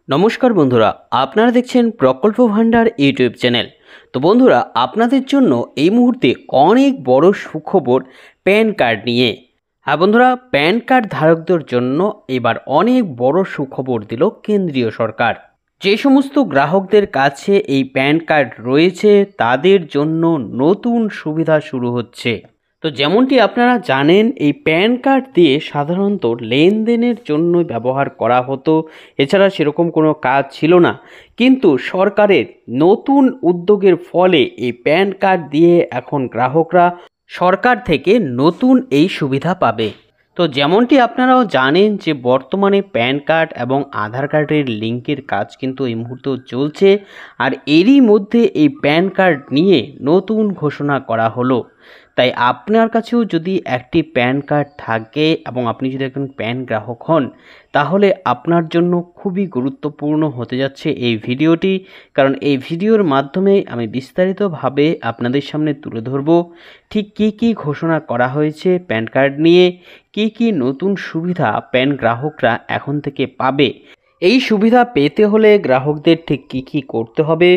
নমস্কার বন্ধুরা, আপনারা দেখছেন প্রকল্প ভান্ডার ইউটিউব চ্যানেল। তো বন্ধুরা, আপনাদের জন্য এই মুহূর্তে অনেক বড় সুখবর প্যান কার্ড নিয়ে। হ্যাঁ বন্ধুরা, প্যান কার্ড ধারকদের জন্য এবার অনেক বড় সুখবর দিল কেন্দ্রীয় সরকার। যে সমস্ত গ্রাহকদের কাছে এই প্যান কার্ড রয়েছে তাদের জন্য নতুন সুবিধা শুরু হচ্ছে। তো যেমনটি আপনারা জানেন, এই প্যান কার্ড দিয়ে সাধারণত লেনদেনের জন্য ব্যবহার করা হতো, এছাড়া সেরকম কোনো কাজ ছিল না। কিন্তু সরকারের নতুন উদ্যোগের ফলে এই প্যান কার্ড দিয়ে এখন গ্রাহকরা সরকার থেকে নতুন এই সুবিধা পাবে। তো যেমনটি আপনারাও জানেন যে বর্তমানে প্যান কার্ড এবং আধার কার্ডের লিঙ্কের কাজ কিন্তু এই মুহূর্তে চলছে, আর এরই মধ্যে এই প্যান কার্ড নিয়ে নতুন ঘোষণা করা হলো। তাই আপনার কাছেও যদি একটি প্যান কার্ড থাকে এবং আপনি যদি একজন প্যান গ্রাহক হন, তাহলে আপনার জন্য খুবই গুরুত্বপূর্ণ হতে যাচ্ছে এই ভিডিওটি। কারণ এই ভিডিওর মাধ্যমে আমি বিস্তারিতভাবে আপনাদের সামনে তুলে ধরব ঠিক কী কী ঘোষণা করা হয়েছে প্যান কার্ড নিয়ে, কী কী নতুন সুবিধা প্যান গ্রাহকরা এখন থেকে পাবে, এই সুবিধা পেতে হলে গ্রাহকদের ঠিক কী কী করতে হবে,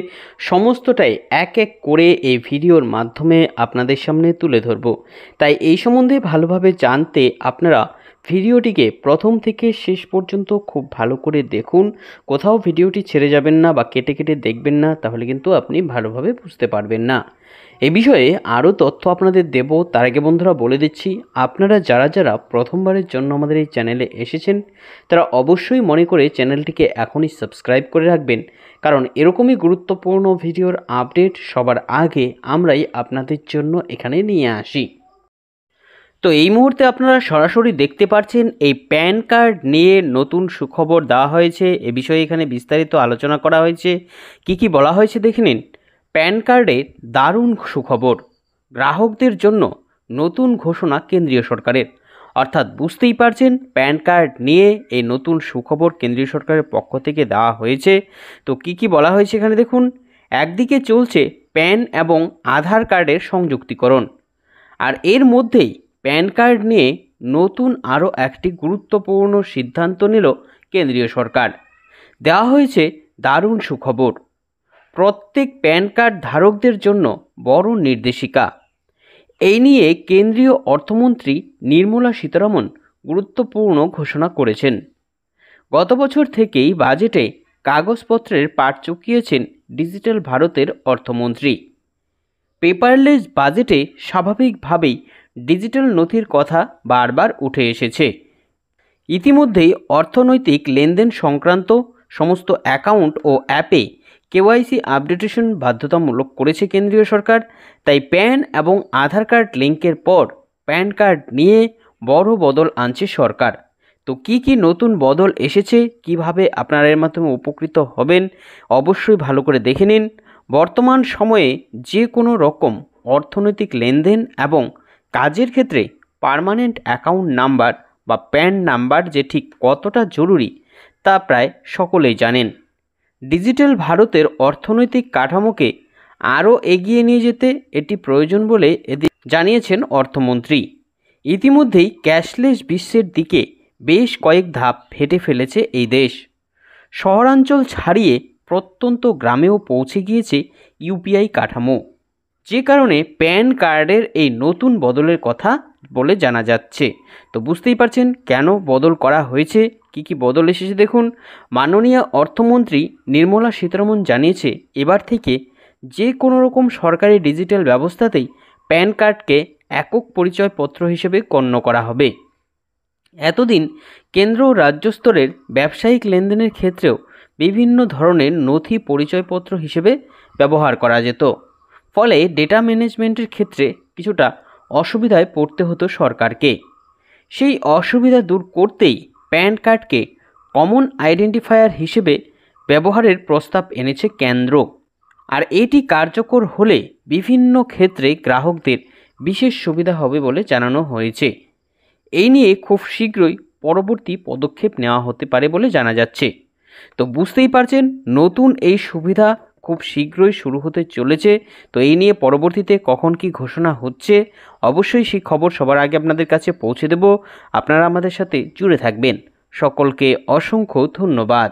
সমস্তটাই এক এক করে এই ভিডিওর মাধ্যমে আপনাদের সামনে তুলে ধরব। তাই এই সম্বন্ধে ভালোভাবে জানতে আপনারা ভিডিওটিকে প্রথম থেকে শেষ পর্যন্ত খুব ভালো করে দেখুন। কোথাও ভিডিওটি ছেড়ে যাবেন না বা কেটে কেটে দেখবেন না, তাহলে কিন্তু আপনি ভালোভাবে বুঝতে পারবেন না। এই বিষয়ে আরও তথ্য আপনাদের দেব, তার আগে বন্ধুরা বলে দিচ্ছি, আপনারা যারা যারা প্রথমবারের জন্য আমাদের এই চ্যানেলে এসেছেন তারা অবশ্যই মনে করে চ্যানেলটিকে এখনই সাবস্ক্রাইব করে রাখবেন, কারণ এরকমই গুরুত্বপূর্ণ ভিডিওর আপডেট সবার আগে আমরাই আপনাদের জন্য এখানে নিয়ে আসি। তো এই মুহূর্তে আপনারা সরাসরি দেখতে পাচ্ছেন এই প্যান কার্ড নিয়ে নতুন সুখবর দেওয়া হয়েছে। এ বিষয়ে এখানে বিস্তারিত আলোচনা করা হয়েছে। কি কি বলা হয়েছে দেখে নিন। প্যান কার্ডে দারুণ সুখবর, গ্রাহকদের জন্য নতুন ঘোষণা কেন্দ্রীয় সরকারের। অর্থাৎ বুঝতেই পারছেন, প্যান কার্ড নিয়ে এই নতুন সুখবর কেন্দ্রীয় সরকারের পক্ষ থেকে দেওয়া হয়েছে। তো কি কি বলা হয়েছে এখানে দেখুন। একদিকে চলছে প্যান এবং আধার কার্ডের সংযুক্তিকরণ, আর এর মধ্যেই প্যান কার্ড নিয়ে নতুন আরও একটি গুরুত্বপূর্ণ সিদ্ধান্ত নিল কেন্দ্রীয় সরকার। দেওয়া হয়েছে দারুণ সুখবর, প্রত্যেক প্যান কার্ড ধারকদের জন্য বড় নির্দেশিকা। এই নিয়ে কেন্দ্রীয় অর্থমন্ত্রী নির্মলা সীতারমণ গুরুত্বপূর্ণ ঘোষণা করেছেন। গত বছর থেকেই বাজেটে কাগজপত্রের পাট চুকিয়েছেন ডিজিটাল ভারতের অর্থমন্ত্রী। পেপারলেস বাজেটে স্বাভাবিকভাবেই ডিজিটাল নথির কথা বারবার উঠে এসেছে। ইতিমধ্যেই অর্থনৈতিক লেনদেন সংক্রান্ত সমস্ত অ্যাকাউন্ট ও অ্যাপে কেওয়াইসি আপডেটেশন বাধ্যতামূলক করেছে কেন্দ্রীয় সরকার। তাই প্যান এবং আধার কার্ড লিঙ্কের পর প্যান কার্ড নিয়ে বড় বদল আনছে সরকার। তো কি কি নতুন বদল এসেছে, কিভাবে আপনারা এর মাধ্যমে উপকৃত হবেন, অবশ্যই ভালো করে দেখে নিন। বর্তমান সময়ে যে কোনো রকম অর্থনৈতিক লেনদেন এবং কাজের ক্ষেত্রে পার্মানেন্ট অ্যাকাউন্ট নাম্বার বা প্যান নাম্বার যে ঠিক কতটা জরুরি তা প্রায় সকলেই জানেন। ডিজিটাল ভারতের অর্থনৈতিক কাঠামোকে আরও এগিয়ে নিয়ে যেতে এটি প্রয়োজন বলে জানিয়েছেন অর্থমন্ত্রী। ইতিমধ্যেই ক্যাশলেস বিশ্বের দিকে বেশ কয়েক ধাপ হেঁটে ফেলেছে এই দেশ। শহরাঞ্চল ছাড়িয়ে প্রত্যন্ত গ্রামেও পৌঁছে গিয়েছে ইউপিআই কাঠামো, যে কারণে প্যান কার্ডের এই নতুন বদলের কথা বলে জানা যাচ্ছে। তো বুঝতেই পারছেন কেন বদল করা হয়েছে, কি কি বদল এসেছে দেখুন। মাননীয় অর্থমন্ত্রী নির্মলা সীতারমণ জানিয়েছে, এবার থেকে যে কোনো রকম সরকারি ডিজিটাল ব্যবস্থাতেই প্যান কার্ডকে একক পরিচয়পত্র হিসেবে গণ্য করা হবে। এতদিন কেন্দ্র ও রাজ্য স্তরের ব্যবসায়িক লেনদেনের ক্ষেত্রেও বিভিন্ন ধরনের নথি পরিচয়পত্র হিসেবে ব্যবহার করা যেত, ফলে ডেটা ম্যানেজমেন্টের ক্ষেত্রে কিছুটা অসুবিধায় পড়তে হতো সরকারকে। সেই অসুবিধা দূর করতেই প্যান কার্ডকে কমন আইডেন্টিফায়ার হিসেবে ব্যবহারের প্রস্তাব এনেছে কেন্দ্র। আর এটি কার্যকর হলে বিভিন্ন ক্ষেত্রে গ্রাহকদের বিশেষ সুবিধা হবে বলে জানানো হয়েছে। এই নিয়ে খুব শীঘ্রই পরবর্তী পদক্ষেপ নেওয়া হতে পারে বলে জানা যাচ্ছে। তো বুঝতেই পারছেন, নতুন এই সুবিধা খুব শীঘ্রই শুরু হতে চলেছে। তো এই নিয়ে পরবর্তীতে কখন কি ঘোষণা হচ্ছে অবশ্যই সেই খবর সবার আগে আপনাদের কাছে পৌঁছে দেব। আপনারা আমাদের সাথে জুড়ে থাকবেন। সকলকে অসংখ্য ধন্যবাদ।